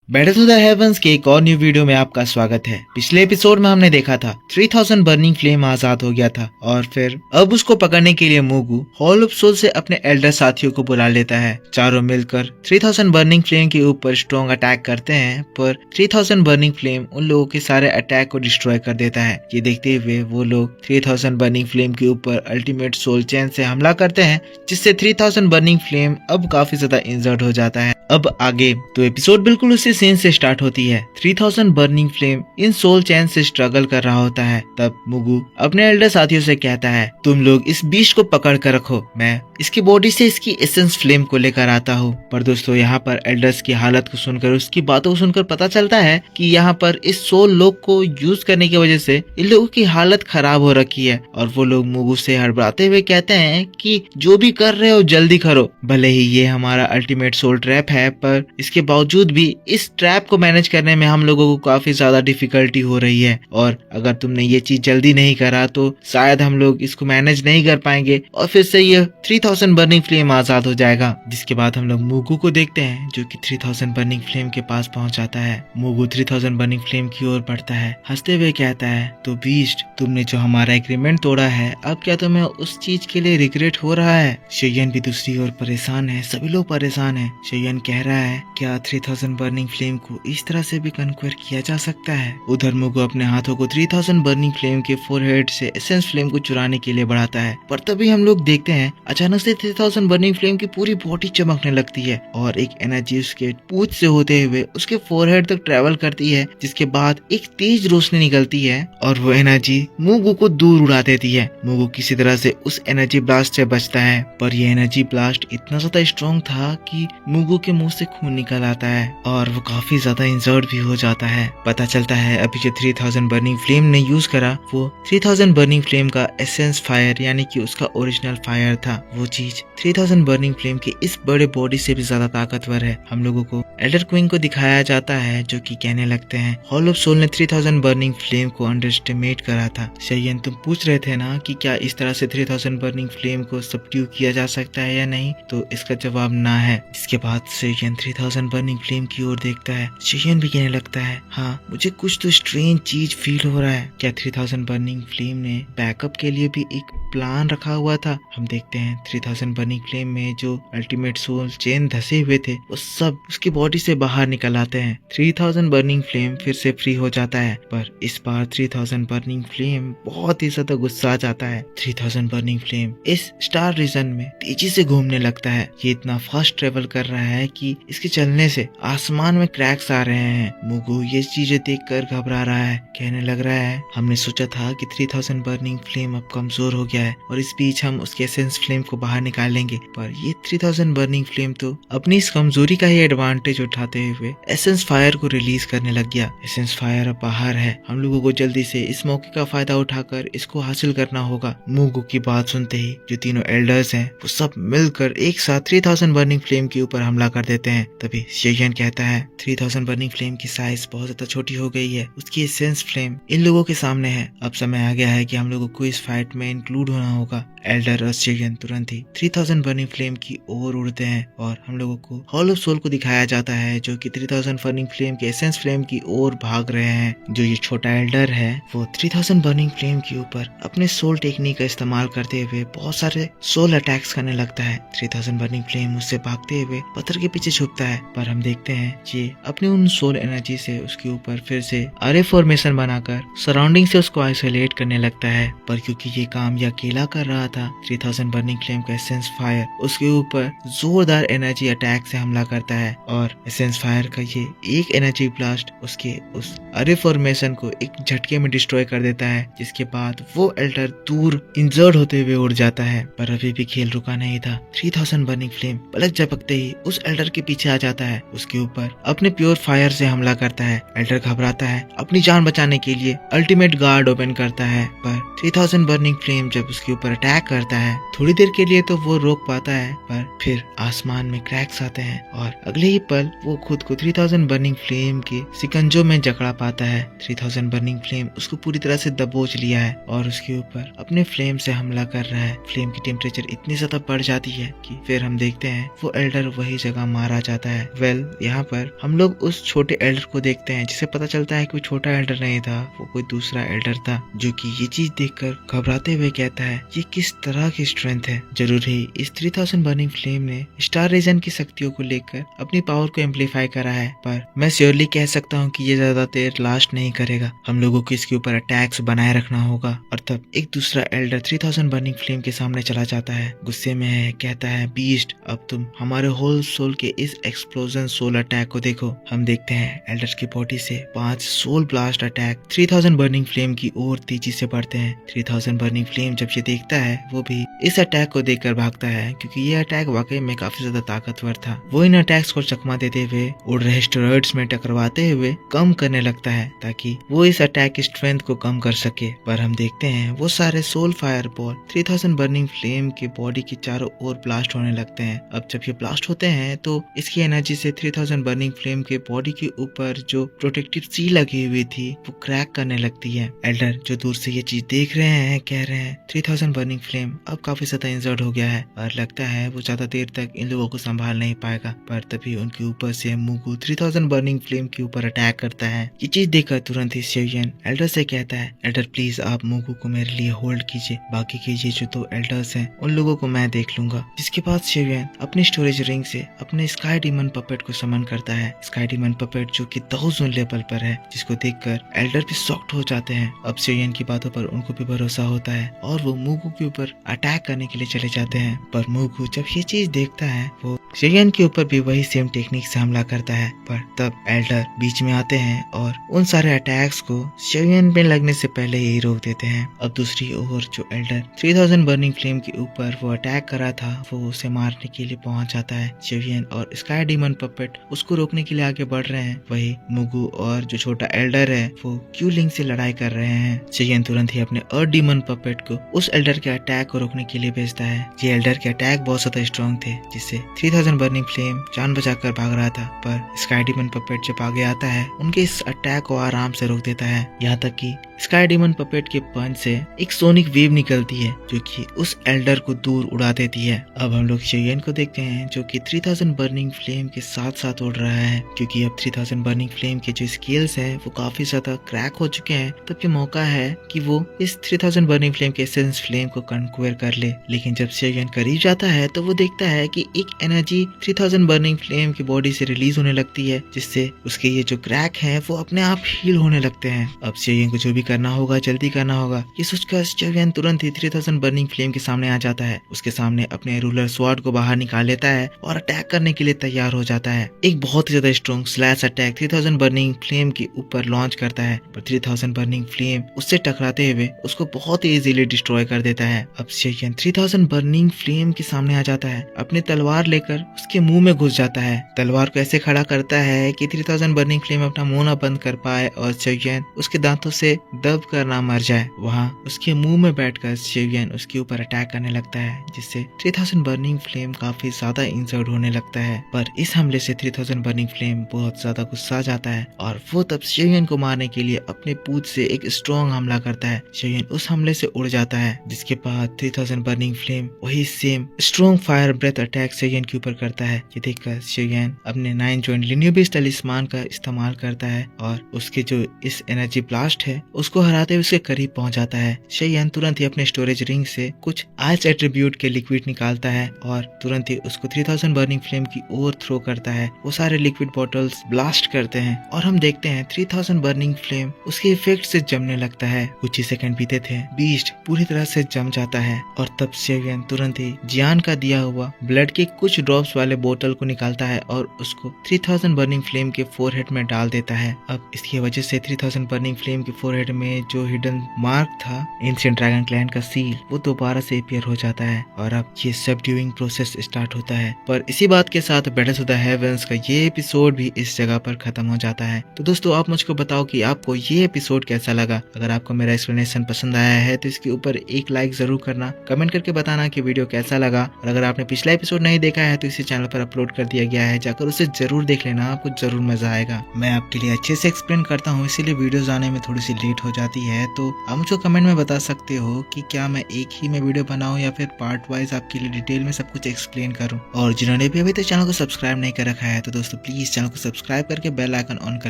Battle to the heavens के एक और न्यू वीडियो में आपका स्वागत है। पिछले एपिसोड में हमने देखा था 3000 बर्निंग फ्लेम आजाद हो गया था और फिर अब उसको पकड़ने के लिए मुगु हॉल ऑफ सोल से अपने एल्डर साथियों को बुला लेता है। चारों मिलकर 3000 बर्निंग फ्लेम के ऊपर स्ट्रॉन्ग अटैक करते हैं, पर 3000 बर्निंग फ्लेम उन लोगों के सारे अटैक को डिस्ट्रॉय कर देता है। ये देखते हुए वो लोग 3000 बर्निंग फ्लेम के ऊपर अल्टीमेट सोल चेन से हमला करते हैं, जिससे 3000 बर्निंग फ्लेम अब काफी ज्यादा इंजर्ड हो जाता है। अब आगे तो एपिसोड बिल्कुल उसी सीन से स्टार्ट होती है। 3000 बर्निंग फ्लेम इन सोल चैन से स्ट्रगल कर रहा होता है। तब मुगु अपने एल्डर साथियों से कहता है, तुम लोग इस बीच को पकड़ कर रखो, मैं इसकी बॉडी से इसकी एसेंस फ्लेम को लेकर आता हूँ। पर दोस्तों यहाँ पर एल्डर्स की हालत को सुनकर, उसकी बातों को सुनकर पता चलता है कि यहाँ पर इस सोल लोग को यूज करने की वजह से इन लोगों की हालत खराब हो रखी है। और वो लोग मुगु से हड़बड़ाते हुए कहते हैं कि जो भी कर रहे हो जल्दी करो। भले ही ये हमारा अल्टीमेट सोल ट्रैप है, पर इसके बावजूद भी इस ट्रैप को मैनेज करने में हम लोगों को काफी ज्यादा डिफिकल्टी हो रही है। और अगर तुमने ये चीज जल्दी नहीं करा तो शायद हम लोग इसको मैनेज नहीं कर पाएंगे और फिर से ये 3000 बर्निंग फ्लेम आजाद हो जाएगा। जिसके बाद हम लोग मुगु को देखते हैं जो कि 3000 बर्निंग फ्लेम के पास पहुंच जाता है। मुगु 3000 बर्निंग फ्लेम की ओर बढ़ता है, हंसते हुए कहता है, तो बीस्ट, तुमने जो हमारा एग्रीमेंट तोड़ा है, अब क्या तुम्हें उस चीज के लिए रिग्रेट हो रहा है? शेयन भी दूसरी ओर परेशान है, सभी लोग परेशान है। शेयन कह रहा है, क्या 3000 बर्निंग फ्लेम को इस तरह से भी कन्क्वेयर किया जा सकता है? उधर मुगु अपने हाथों को 3000 बर्निंग फ्लेम के फोरहेड से एसेंस फ्लेम को चुराने के लिए बढ़ाता है, पर तभी हम लोग देखते हैं अचानक से 3000 बर्निंग फ्लेम की पूरी बॉडी चमकने लगती है और एक एनर्जी उसके पूंछ से होते हुए उसके फोरहेड तक ट्रेवल करती है, जिसके बाद एक तेज रोशनी निकलती है और वो एनर्जी मुगु को दूर उड़ा देती है। मुगु किसी तरह से उस एनर्जी ब्लास्ट से बचता है, पर ये एनर्जी ब्लास्ट इतना ज्यादा स्ट्रॉन्ग था कि मुगु के मुंह से खून निकल आता है और वो काफी ज्यादा इंजर्ड भी हो जाता है। पता चलता है अभी जो 3000 बर्निंग फ्लेम ने यूज करा वो 3000 बर्निंग फ्लेम का एसेंस फायर यानी कि उसका ओरिजिनल फायर था। वो चीज 3000 बर्निंग फ्लेम के इस बड़े बॉडी से भी ज्यादा ताकतवर है। हम लोगों को एल्डर क्वीन को दिखाया जाता है जो कि कहने लगते हैं, हॉल ऑफ सोल ने 3000 बर्निंग फ्लेम को अंडर एस्टिमेट करा था। शेयन, तुम पूछ रहे थे ना कि क्या इस तरह से 3000 बर्निंग फ्लेम को सबड्यू किया जा सकता है या नहीं, तो इसका जवाब ना है। इसके बाद शेयन 3000 बर्निंग फ्लेम की ओर देखता है। शेयन भी कहने लगता है, हाँ मुझे कुछ तो स्ट्रेंज चीज फील हो रहा है। क्या 3000 बर्निंग फ्लेम ने बैकअप के लिए भी एक प्लान रखा हुआ था? हम देखते हैं 3000 बर्निंग फ्लेम में जो अल्टीमेट सोल चेन धसे हुए थे वो सब उसकी बॉडी से बाहर निकल आते हैं। 3000 बर्निंग फ्लेम फिर से फ्री हो जाता है, पर इस बार 3000 बर्निंग फ्लेम बहुत ही ज्यादा गुस्सा आ जाता है। 3000 बर्निंग फ्लेम इस स्टार रीजन में तेजी से घूमने लगता है। ये इतना फास्ट ट्रेवल कर रहा है कि इसके चलने से आसमान में क्रैक्स आ रहे हैं। मुगु ये चीजें देखकर घबरा रहा है, कहने लग रहा है, हमने सोचा था कि 3000 बर्निंग फ्लेम अब कमजोर हो गया है और इस बीच हम उसके एसेंस फ्लेम को बाहर निकालेंगे, पर ये 3000 बर्निंग फ्लेम तो अपनी इस कमजोरी का ही एडवांटेज उठाते हुए एसेंस फायर को रिलीज करने लग गया। एसेंस फायर अब बाहर है, हम लोगों को जल्दी से इस मौके का फायदा उठाकर इसको हासिल करना होगा। मुगु की बात सुनते ही जो तीनों एल्डर्स हैं वो सब मिलकर एक साथ 3000 बर्निंग फ्लेम के ऊपर हमला कर देते हैं। तभी शेयन कहता है, 3000 बर्निंग फ्लेम की साइज बहुत ज्यादा छोटी हो गई है, उसकी एसेंस फ्लेम इन लोगों के सामने है। अब समय आ गया है कि हम लोगों को इस फाइट में इंक्लूड होना होगा। एल्डर और शेयन तुरंत ही 3000 बर्निंग फ्लेम की ओर उड़ते हैं और हम लोगों को हॉल ऑफ सोल को दिखाया जाता है जो कि 3000 बर्निंग फ्लेम के एसेंस फ्लेम की ओर भाग रहे हैं। जो ये छोटा एल्डर है वो 3000 बर्निंग फ्लेम के ऊपर अपने सोल टेक्निक का इस्तेमाल करते हुए बहुत सारे सोल अटैक्स करने लगता है। 3000 बर्निंग फ्लेम उससे भागते हुए पत्थर के पीछे छुपता है, पर हम देखते हैं ये अपने उन सोल एनर्जी से उसके ऊपर फिर से अरे फॉर्मेशन बनाकर सराउंडिंग से उसको आइसोलेट करने लगता है। पर क्योंकि ये काम ये अकेला कर रहा था, 3000 बर्निंग फ्लेम का एसेंस फायर उसके ऊपर जोरदार एनर्जी अटैक से हमला करता है और एसेंस फायर का ये एक एनर्जी ब्लास्ट उसके उस अरे फॉर्मेशन को एक झटके में डिस्ट्रॉय कर देता है, जिसके बाद वो एल्डर दूर इंजर्ड होते हुए उड़ जाता है। पर अभी भी खेल रुका नहीं था। 3000 बर्निंग फ्लेम पलक झपकते ही उस एल्डर के पीछे आ जाता है, उसके ऊपर अपने प्योर फायर से हमला करता है। एल्डर घबराता है, अपनी जान बचाने के लिए अल्टीमेट गार्ड ओपन करता है, पर 3000 बर्निंग फ्लेम जब उसके ऊपर अटैक करता है। थोड़ी देर के लिए तो वो रोक पाता है, पर फिर आसमान में क्रैक्स आते हैं और अगले ही पल वो खुद को 3000 बर्निंग फ्लेम के सिकंजों में जकड़ा पाता है। 3000 बर्निंग फ्लेम उसको पूरी तरह से दबोच लिया है और उसके ऊपर अपने फ्लेम से हमला कर रहा है। फ्लेम की टेम्परेचर इतनी ज्यादा बढ़ जाती है कि फिर हम देखते हैं वो एल्डर वही जगह मारा जाता है। यहाँ पर हम लोग उस छोटे एल्डर को देखते हैं, जिसे पता चलता है कि वो छोटा एल्डर नहीं था, वो कोई दूसरा एल्डर था, जो कि ये चीज देखकर घबराते हुए कहता है ये किस तरह की स्ट्रेंथ है। जरूर ही इस 3000 बर्निंग फ्लेम ने स्टार रीजन की शक्तियों को लेकर अपनी पावर को एम्पलीफाई करा है, पर मैं श्योरली कह सकता हूँ कि ये ज्यादा देर लास्ट नहीं करेगा। हम लोगों को इसके ऊपर अटैक्स बनाए रखना होगा। और तब एक दूसरा एल्डर 3000 बर्निंग फ्लेम के सामने चला जाता है, गुस्से में है, कहता है बीस्ट अब तुम हमारे होल सोल के इस एक्सप्लोजन सोल अटैक को देखो। हम देखते हैं एल्डर की बॉडी से 5 soul blast attack 3000 burning flame की ओर तेजी से बढ़ते हैं। 3000 बर्निंग फ्लेम जब ये देखता है वो भी इस अटैक को देखकर भागता है, क्योंकि ये अटैक वाकई में काफी ज्यादा ताकतवर था। वो इन अटैक्स को चकमा देते हुए उड़ रहे एस्टेरॉइड्स में टकराते हुए कम करने लगता है, ताकि वो इस अटैक की स्ट्रेंथ को कम कर सके। पर हम देखते हैं वो सारे soul fire ball 3000 burning flame के बॉडी के चारों ओर ब्लास्ट होने लगते हैं। अब जब ये ब्लास्ट होते हैं तो इसकी एनर्जी से 3000 बर्निंग फ्लेम के बॉडी के ऊपर जो प्रोटेक्टिव सी लगी हुई थी वो क्रैक करने लगती है। एल्डर जो दूर से ये चीज देख रहे हैं कह रहे हैं 3000 बर्निंग फ्लेम अब काफी ज्यादा इंजर्ड हो गया है और लगता है वो ज्यादा देर तक इन लोगों को संभाल नहीं पाएगा। पर तभी उनके ऊपर से मुगु 3000 बर्निंग फ्लेम के ऊपर अटैक करता है। ये चीज देखकर तुरंत ही शिवयन एल्डर से कहता है एल्डर प्लीज आप मुगु को मेरे लिए होल्ड कीजिए, बाकी के ये जो 2 एल्डर्स हैं उन लोगों को मैं देख लूंगा। जिसके बाद शिवयन अपनी स्टोरेज रिंग से अपने स्काई डीमन पपेट को समन करता है। स्काई डीमन पपेट जो कि 1000 लेवल पर है, जिसको देखकर एल्डर भी शॉक्ड हो जाते हैं। अब शिवयन की बातों पर उनको भी भरोसा होता है और वो मुगु के ऊपर अटैक करने के लिए चले जाते हैं। पर मुगु जब ये चीज देखता है वो शिवयन के ऊपर भी वही सेम टेक्निक से हमला करता है। पर तब एल्डर बीच में आते हैं और उन सारे अटैक्स को शिवयन में लगने से पहले ही रोक देते हैं। अब दूसरी ओर जो एल्डर 3000 बर्निंग फ्लेम के ऊपर वो अटैक करा था वो उसे मारने के लिए पहुंच जाता है। शिवयन और स्काई डीमन पपेट उसको रोकने के लिए आगे बढ़ रहे हैं। वही मुगु और जो छोटा एल्डर है वो क्यू लिंक से लड़ाई कर रहे हैं। शिवयन तुरंत ही अपने अर्थ डीमन पपेट को उस एल्डर के अटैक को रोकने के लिए भेजता है। ये एल्डर के अटैक बहुत ज्यादा स्ट्रॉन्ग थे, जिससे 3000 बर्निंग फ्लेम जान बचाकर भाग रहा था। पर स्काई डीमन पपेट जब आगे आता है उनके इस अटैक को आराम से रोक देता है। यहाँ तक कि स्काई डीमन पपेट के पंच से एक सोनिक वेव निकलती है जो कि उस एल्डर को दूर उड़ा देती है। अब हम लोग शिवयन को देखते हैं जो कि 3000 बर्निंग फ्लेम के साथ साथ उड़ रहा है, क्योंकि अब 3000 बर्निंग फ्लेम के जो स्केल्स हैं वो काफी ज्यादा क्रैक हो चुके हैं। तब ये मौका है कि वो इस 3000 बर्निंग फ्लेम के एसेंस फ्लेम को कन्क्वेयर कर ले। लेकिन जब शिवयन करीब जाता है तो वो देखता है कि एक एनर्जी 3000 बर्निंग फ्लेम की बॉडी से रिलीज होने लगती है, जिससे उसके ये जो क्रैक हैं वो अपने आप हील होने लगते हैं। अब शिवयन को जो भी करना होगा जल्दी करना होगा, ये सोचकर शिवयन तुरंत ही 3000 बर्निंग फ्लेम के सामने आ जाता है। उसके सामने अपने रूलर स्वॉर्ड को बाहर निकाल लेता है और अटैक करने के लिए तैयार हो जाता है। एक बहुत ही ज्यादा strong slash attack 3000 burning flame के ऊपर लॉन्च करता है, पर 3000 बर्निंग फ्लेम उससे टकराते हुए उसको बहुत ही इजीली डिस्ट्रॉय कर देता है। अब शिवयन 3000 बर्निंग फ्लेम के सामने आ जाता है, अपनी तलवार लेकर उसके मुंह में घुस जाता है। तलवार को ऐसे खड़ा करता है कि 3000 बर्निंग फ्लेम अपना मुंह न बंद कर पाए और शिवयन उसके दांतों से दब कर ना मर जाए। वहाँ उसके मुंह में बैठकर शिवयन उसके ऊपर अटैक करने लगता है, जिससे 3000 बर्निंग फ्लेम काफी ज्यादा इंजर्ड होने लगता है। पर इस हमले से 3000 बर्निंग फ्लेम बहुत ज्यादा गुस्सा जाता है और वो तब शिवयन को मारने के लिए अपने पूंछ से एक स्ट्रॉन्ग हमला करता है। शिवयन उस हमले से उड़ जाता है, जिसके बाद 3000 बर्निंग फ्लेम वही same strong fire breath attack शिवयन के ऊपर करता है। ये देखकर शिवयन अपने 9 जॉइंट लिनियोबिस टलिस्मान का इस्तेमाल करता है और उसके जो इस एनर्जी ब्लास्ट है उसको हराते हुए उसके करीब पहुंच जाता है। शिवयन तुरंत ही अपने स्टोरेज रिंग से कुछ आइस एट्रीब्यूट के लिक्विड निकालता है और तुरंत ही उसको 3000 बर्निंग फ्लेम की ओर थ्रो करता है। वो सारे लिक्विड बॉटल्स ब्लास्ट करते हैं और हम देखते हैं 3000 बर्निंग फ्लेम उसके इफेक्ट से जमने लगता है। कुछ ही सेकंड बीते थे, बीस्ट पूरी तरह से जम जाता है और तब शिवयन तुरंत ही जियान का दिया हुआ ब्लड के कुछ ड्रॉप्स वाले बोतल को निकालता है और उसको 3000 बर्निंग फ्लेम के फोरहेड में डाल देता है। अब इसकी वजह से 3000 बर्निंग फ्लेम के फोरहेड में जो हिडन मार्क था एंशिएंट ड्रैगन क्लैन का सील, वो दोबारा से अपीयर हो जाता है और अब ये सबड्यूइंग प्रोसेस स्टार्ट होता है। पर इसी बात के साथ बैटल्स ऑफ द हेवंस का ये एपिसोड भी इस जगह पर खत्म हो जाता है। तो दोस्तों आप मुझको बताओ कि आपको ये एपिसोड कैसा लगा। अगर आपको मेरा एक्सप्लेनेशन पसंद आया है तो इसके ऊपर एक लाइक जरूर करना, कमेंट करके बताना कि वीडियो कैसा लगा। और अगर आपने पिछला एपिसोड नहीं देखा है तो इसी चैनल पर अपलोड कर दिया गया है, जाकर उसे जरूर देख लेना, आपको जरूर मजा आएगा। मैं आपके लिए अच्छे से एक्सप्लेन करता हूँ, इसीलिए वीडियोस आने में थोड़ी सी लेट हो जाती है। तो आप मुझको कमेंट में बता सकते हो कि क्या मैं एक ही में वीडियो बनाऊं या फिर पार्ट वाइज आपके लिए डिटेल में सब कुछ एक्सप्लेन करूं। और जिन्होंने भी अभी तक चैनल को सब्सक्राइब नहीं कर रखा है तो दोस्तों प्लीज चैनल को सब्सक्राइब करके बेल आइकन ऑन कर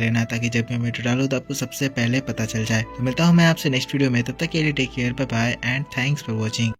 लेना, ताकि जब मैं वीडियो डालूं तो आपको सबसे पहले पता चल जाए। तो मिलता हूं मैं आपसे नेक्स्ट वीडियो में, तब तक के लिए take care, bye bye and thanks for watching.